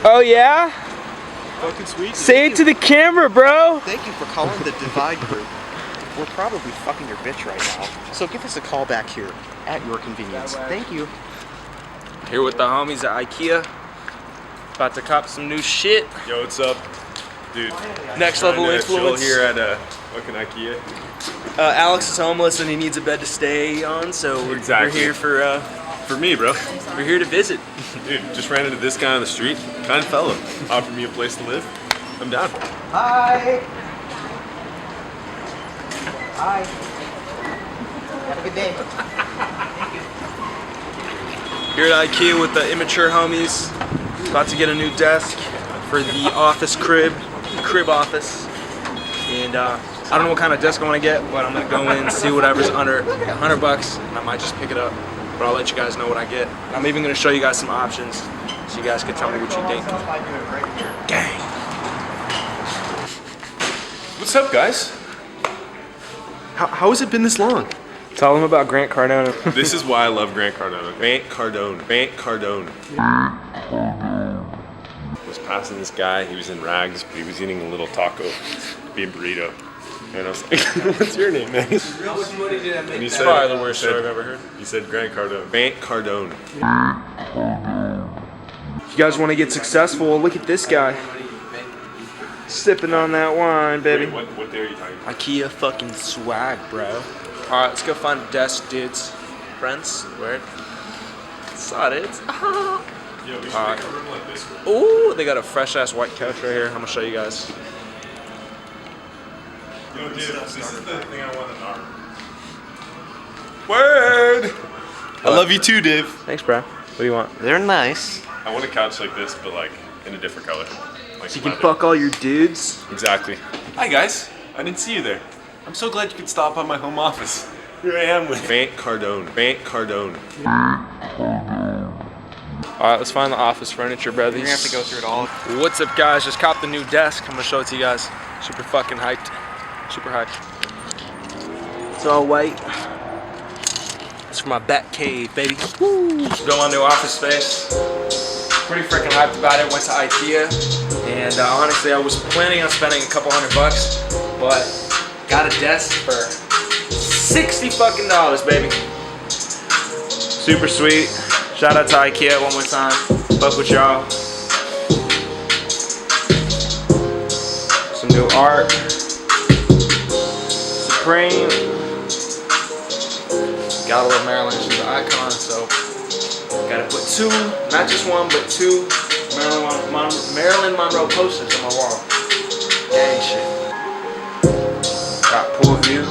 Oh yeah? Fucking sweet. Say it to the camera, bro. Thank you for calling the DIVIJ group. We're probably fucking your bitch right now. So give us a call back here at your convenience. Thank you. Here with the homies at Ikea. About to cop some new shit. Yo, what's up? Dude. Next level influence. Chill here at fucking Ikea. Alex is homeless and he needs a bed to stay on, so we're here for me, bro. We're here to visit. Dude, just ran into this guy on the street. Kind fellow. Offered me a place to live. I'm down. Hi. Hi. Have a good day. Here at Ikea with the immature homies. About to get a new desk for the office crib office. And I don't know what kind of desk I want to get, but I'm gonna go in and see whatever's under $100 and I might just pick it up. But I'll let you guys know what I get. I'm even gonna show you guys some options so you guys can tell me what you think. Gang. What's up, guys? How has it been this long? Tell them about Grant Cardone. This is why I love Grant Cardone. Grant Cardone. Was passing this guy, he was in rags, but he was eating a little taco, being burrito. And I was like, what's your name, man? And he said, probably the worst story I've ever heard. He said Grant Cardone. Grant Cardone. If you guys want to get successful, look at this guy. Sipping on that wine, baby. Wait, what day are you talking about? Ikea fucking swag, bro. Alright, let's go find a desk, dudes. Friends, word. Saw it. Yo, we should make a room like this one. Ooh, they got a fresh ass white couch right here. I'm gonna show you guys. Yo, dude, this is the thing I want to know. Word! I love you too, Div. Thanks, bro. What do you want? They're nice. I want a couch like this, but like in a different color. Like So you can leather. fuck all your dudes? Exactly. Hi guys, I didn't see you there. I'm so glad you could stop by my home office. Here I am with Grant Cardone. Grant Cardone. Alright, let's find the office furniture, brothers. You're gonna have to go through it all. What's up, guys? Just copped the new desk. I'm gonna show it to you guys. Super fucking hyped. Super hyped. It's all white. It's for my bat cave, baby. Woo! Built my new office space. Pretty freaking hyped about it. Went to Ikea, and honestly, I was planning on spending a couple $100, but got a desk for $60 fucking, baby. Super sweet. Shout out to Ikea one more time. Fuck with y'all. Some new art. Supreme. Gotta love Maryland. She's an icon, so gotta put two, not just one, but two Marilyn Monroe posters on my wall. Gang shit. Got pool view.